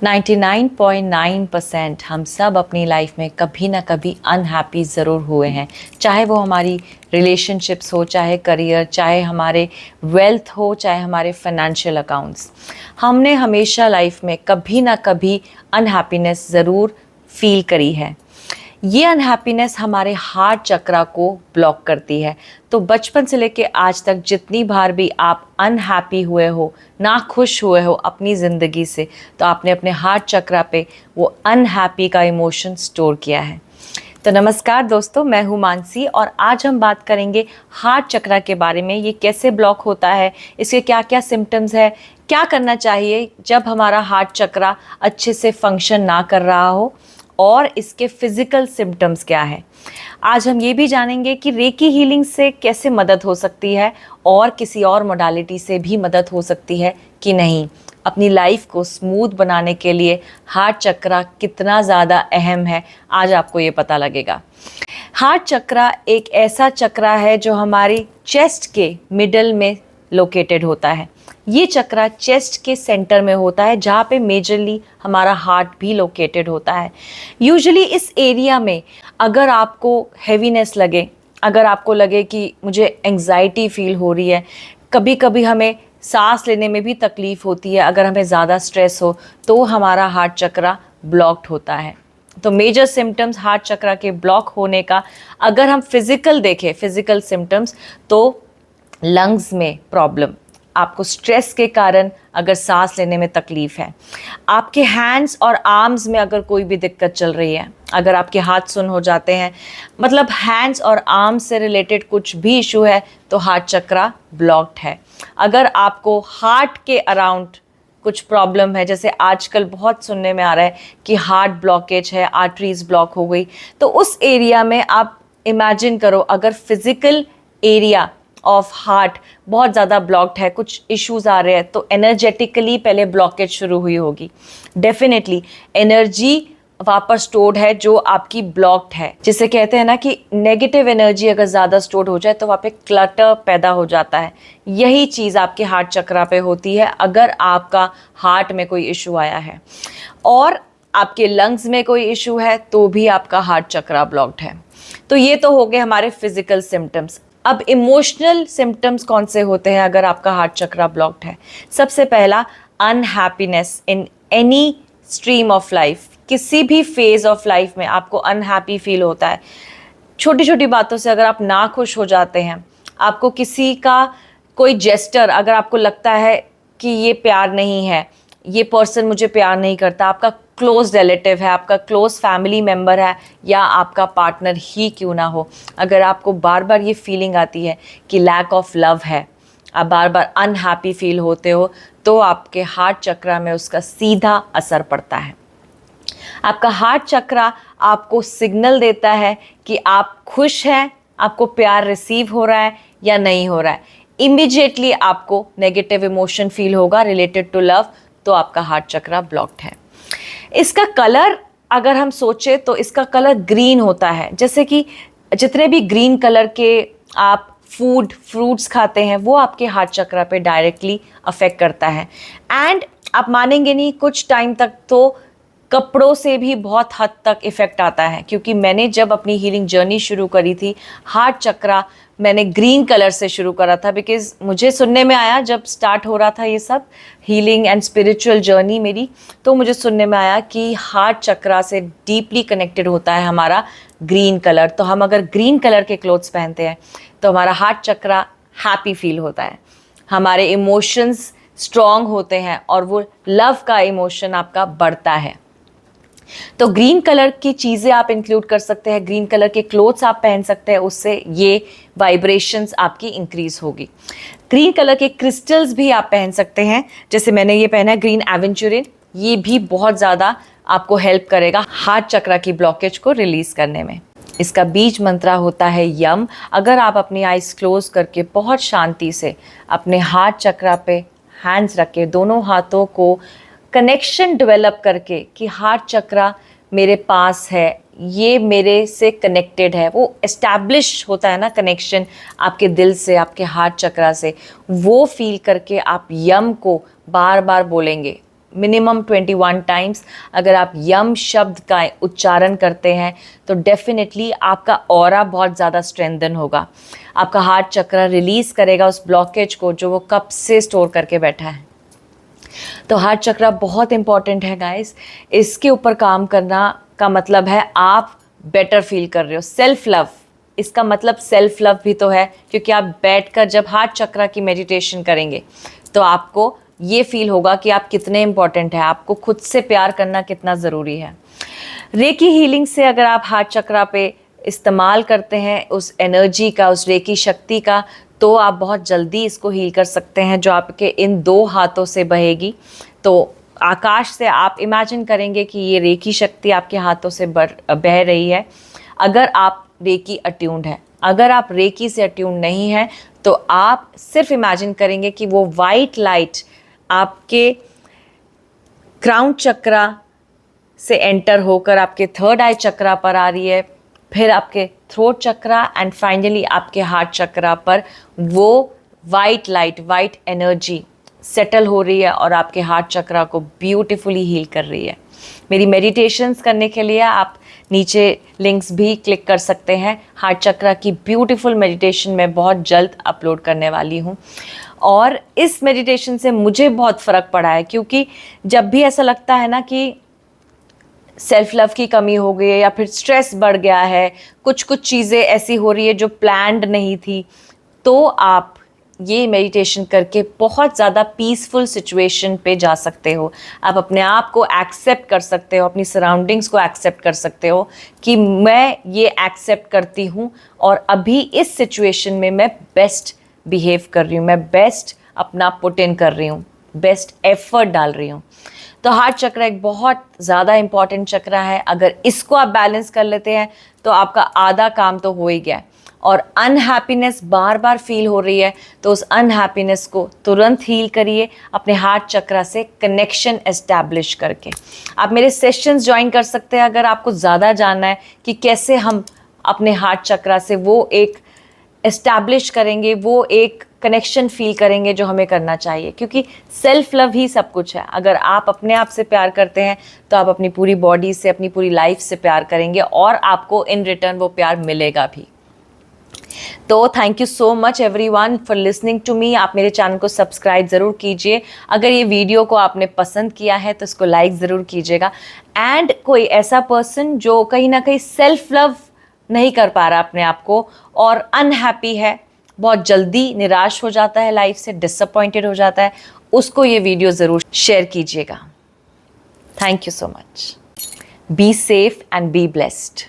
99.9% हम सब अपनी लाइफ में कभी ना कभी अनहैप्पी ज़रूर हुए हैं। चाहे वो हमारी रिलेशनशिप्स हो, चाहे करियर, चाहे हमारे वेल्थ हो, चाहे हमारे फाइनेंशियल अकाउंट्स। हमने हमेशा लाइफ में कभी ना कभी अनहैप्पीनेस ज़रूर फील करी है। ये अनहैप्पीनेस हमारे हार्ट चक्रा को ब्लॉक करती है। तो बचपन से लेके आज तक जितनी बार भी आप अनहैप्पी हुए हो, ना खुश हुए हो अपनी ज़िंदगी से, तो आपने अपने हार्ट चक्रा पे वो अनहैप्पी का इमोशन स्टोर किया है। तो नमस्कार दोस्तों, मैं हूँ मानसी और आज हम बात करेंगे हार्ट चक्रा के बारे में। ये कैसे ब्लॉक होता है, इसके क्या क्या सिम्टम्स है, क्या करना चाहिए जब हमारा हार्ट चक्रा अच्छे से फंक्शन ना कर रहा हो, और इसके फिज़िकल सिम्टम्स क्या है। आज हम ये भी जानेंगे कि रेकी हीलिंग से कैसे मदद हो सकती है और किसी और मोडालिटी से भी मदद हो सकती है कि नहीं। अपनी लाइफ को स्मूथ बनाने के लिए हार्ट चक्रा कितना ज़्यादा अहम है, आज आपको ये पता लगेगा। हार्ट चक्रा एक ऐसा चक्रा है जो हमारी चेस्ट के मिडल में लोकेटेड होता है। ये चक्रा चेस्ट के सेंटर में होता है, जहाँ पे मेजरली हमारा हार्ट भी लोकेटेड होता है। यूजुअली इस एरिया में अगर आपको हैवीनेस लगे, अगर आपको लगे कि मुझे एंग्जाइटी फील हो रही है, कभी कभी हमें सांस लेने में भी तकलीफ़ होती है, अगर हमें ज़्यादा स्ट्रेस हो, तो हमारा हार्ट चक्रा ब्लॉक्ड होता है। तो मेजर सिम्टम्स हार्ट चक्रा के ब्लॉक होने का, अगर हम फिज़िकल देखें, फिज़िकल सिम्टम्स, तो लंग्स में प्रॉब्लम, आपको स्ट्रेस के कारण अगर सांस लेने में तकलीफ़ है, आपके हैंड्स और आर्म्स में अगर कोई भी दिक्कत चल रही है, अगर आपके हाथ सुन्न हो जाते हैं, मतलब हैंड्स और आर्म्स से रिलेटेड कुछ भी इशू है, तो हार्ट चक्रा ब्लॉक्ड है। अगर आपको हार्ट के अराउंड कुछ प्रॉब्लम है, जैसे आजकल बहुत सुनने में आ रहा है कि हार्ट ब्लॉकेज है, आर्टरीज ब्लॉक हो गई, तो उस एरिया में आप इमेजिन करो, अगर फिज़िकल एरिया ऑफ हार्ट बहुत ज़्यादा ब्लॉक्ड है, कुछ इश्यूज आ रहे हैं, तो एनर्जेटिकली पहले ब्लॉकेज शुरू हुई होगी। डेफिनेटली एनर्जी वापस स्टोर्ड है जो आपकी ब्लॉक्ड है, जिसे कहते हैं ना कि नेगेटिव एनर्जी अगर ज़्यादा स्टोर्ड हो जाए तो वहाँ पे क्लटर पैदा हो जाता है। यही चीज़ आपके हार्ट चक्रा पे होती है अगर आपका हार्ट में कोई इशू आया है, और आपके लंग्स में कोई इशू है तो भी आपका हार्ट चक्रा ब्लॉक्ड है। तो ये तो हो गए हमारे फिजिकल सिम्टम्स। अब इमोशनल सिम्टम्स कौन से होते हैं अगर आपका हार्ट चक्रा ब्लॉक्ड है? सबसे पहला, unhappiness in any stream of life. किसी भी फेज ऑफ लाइफ में आपको अनहैप्पी फील होता है। छोटी छोटी बातों से अगर आप ना खुश हो जाते हैं, आपको किसी का कोई जेस्टर, अगर आपको लगता है कि ये प्यार नहीं है, ये पर्सन मुझे प्यार नहीं करता, आपका क्लोज रिलेटिव है, आपका क्लोज फैमिली मेम्बर है, या आपका पार्टनर ही क्यों ना हो, अगर आपको बार बार ये फीलिंग आती है कि लैक ऑफ लव है, आप बार बार अनहैप्पी फील होते हो, तो आपके हार्ट चक्रा में उसका सीधा असर पड़ता है। आपका हार्ट चक्रा आपको सिग्नल देता है कि आप खुश हैं, आपको प्यार रिसीव हो रहा है या नहीं हो रहा है। इमीडिएटली आपको नेगेटिव इमोशन फील होगा रिलेटेड टू लव, तो आपका हार्ट चक्रा ब्लॉक्ड है। इसका कलर अगर हम सोचे तो इसका कलर ग्रीन होता है। जैसे कि जितने भी ग्रीन कलर के आप फ्रूट्स खाते हैं, वो आपके हार्ट चक्रा पे डायरेक्टली अफेक्ट करता है। एंड आप मानेंगे नहीं, कुछ टाइम तक तो कपड़ों से भी बहुत हद तक इफ़ेक्ट आता है, क्योंकि मैंने जब अपनी हीलिंग जर्नी शुरू करी थी, हार्ट चक्रा मैंने ग्रीन कलर से शुरू करा था, बिकॉज़ मुझे सुनने में आया जब स्टार्ट हो रहा था ये सब हीलिंग एंड स्पिरिचुअल जर्नी मेरी, तो मुझे सुनने में आया कि हार्ट चक्रा से डीपली कनेक्टेड होता है हमारा ग्रीन कलर। तो हम अगर ग्रीन कलर के क्लोथ्स पहनते हैं तो हमारा हार्ट चक्रा हैप्पी फील होता है, हमारे इमोशंस स्ट्रॉन्ग होते हैं और वो लव का इमोशन आपका बढ़ता है। तो ग्रीन कलर की चीज़ें आप इंक्लूड कर सकते हैं, ग्रीन कलर के क्लोथ्स आप पहन सकते हैं, उससे ये वाइब्रेशंस आपकी इंक्रीज होगी। ग्रीन कलर के क्रिस्टल्स भी आप पहन सकते हैं, जैसे मैंने ये पहना है ग्रीन एवेंचुरिन, ये भी बहुत ज़्यादा आपको हेल्प करेगा हार्ट चक्रा की ब्लॉकेज को रिलीज़ करने में। इसका बीज मंत्रा होता है यम। अगर आप अपनी आइज़ क्लोज करके बहुत शांति से अपने हार्ट चक्रा पे हैंड्स रख के, दोनों हाथों को कनेक्शन डेवलप करके कि हार्ट चक्रा मेरे पास है, ये मेरे से कनेक्टेड है, वो एस्टैब्लिश होता है ना कनेक्शन आपके दिल से, आपके हार्ट चक्रा से, वो फील करके आप यम को बार बार बोलेंगे मिनिमम 21 टाइम्स अगर आप यम शब्द का उच्चारण करते हैं तो डेफिनेटली आपका ऑरा बहुत ज़्यादा स्ट्रेंथन होगा। आपका हार्ट चक्र रिलीज़ करेगा उस ब्लॉकेज को जो वो कब से स्टोर करके बैठा है। तो हार्ट चक्र बहुत इंपॉर्टेंट है गाइस। इसके ऊपर काम करना का मतलब है आप बेटर फील कर रहे हो। सेल्फ लव, इसका मतलब सेल्फ लव भी तो है, क्योंकि आप बैठकर जब हार्ट चक्र की मेडिटेशन करेंगे तो आपको ये फील होगा कि आप कितने इंपॉर्टेंट हैं, आपको खुद से प्यार करना कितना ज़रूरी है। रेकी हीलिंग से अगर आप हार्ट चक्र पे इस्तेमाल करते हैं उस एनर्जी का, उस रेकी शक्ति का, तो आप बहुत जल्दी इसको हील कर सकते हैं जो आपके इन 2 हाथों से बहेगी। तो आकाश से आप इमेजिन करेंगे कि ये रेकी शक्ति आपके हाथों से बह रही है। अगर आप रेकी अट्यून्ड है, अगर आप रेकी से अट्यून्ड नहीं है तो आप सिर्फ इमेजिन करेंगे कि वो वाइट लाइट आपके क्राउन चक्रा से एंटर होकर आपके थर्ड आई चक्रा पर आ रही है, फिर आपके थ्रोट चक्रा एंड फाइनली आपके हार्ट चक्रा पर वो white light, white energy settle हो रही है और आपके हार्ट चक्रा को ब्यूटीफुली हील कर रही है। मेरी मेडिटेशंस करने के लिए आप नीचे लिंक्स भी क्लिक कर सकते हैं। हार्ट चक्रा की ब्यूटीफुल मेडिटेशन मैं बहुत जल्द अपलोड करने वाली हूँ और इस मेडिटेशन से मुझे बहुत फ़र्क पड़ा है, क्योंकि जब भी ऐसा लगता है ना कि सेल्फ लव की कमी हो गई है या फिर स्ट्रेस बढ़ गया है, कुछ चीज़ें ऐसी हो रही है जो प्लान्ड नहीं थी, तो आप ये मेडिटेशन करके बहुत ज़्यादा पीसफुल सिचुएशन पे जा सकते हो। आप अपने आप को एक्सेप्ट कर सकते हो, अपनी सराउंडिंग्स को एक्सेप्ट कर सकते हो कि मैं ये एक्सेप्ट करती हूँ और अभी इस सिचुएशन में मैं बेस्ट बिहेव कर रही हूँ, मैं बेस्ट अपना पुट इन कर रही हूँ, बेस्ट एफर्ट डाल रही हूँ। तो हार्ट चक्र एक बहुत ज़्यादा इम्पॉर्टेंट चक्र है। अगर इसको आप बैलेंस कर लेते हैं तो आपका आधा काम तो हो ही गया। और अनहैप्पीनेस बार बार फील हो रही है तो उस अनहैप्पीनेस को तुरंत हील करिए अपने हार्ट चक्र से कनेक्शन एस्टैब्लिश करके। आप मेरे सेशंस ज्वाइन कर सकते हैं अगर आपको ज़्यादा जानना है कि कैसे हम अपने हार्ट चक्र से वो एक एस्टैब्लिश करेंगे, वो एक कनेक्शन फील करेंगे जो हमें करना चाहिए, क्योंकि सेल्फ लव ही सब कुछ है। अगर आप अपने आप से प्यार करते हैं तो आप अपनी पूरी बॉडी से, अपनी पूरी लाइफ से प्यार करेंगे और आपको इन रिटर्न वो प्यार मिलेगा भी। तो thank you so much everyone for listening to me. आप मेरे चैनल को सब्सक्राइब ज़रूर कीजिए। अगर ये वीडियो को आपने पसंद किया है तो इसको लाइक ज़रूर कीजिएगा। एंड कोई ऐसा पर्सन जो कहीं ना कहीं सेल्फ लव नहीं कर पा रहा अपने आप को और अनहैप्पी है, बहुत जल्दी निराश हो जाता है, लाइफ से डिसअपॉइंटेड हो जाता है, उसको ये वीडियो ज़रूर शेयर कीजिएगा। Thank you so much. Be safe and be blessed.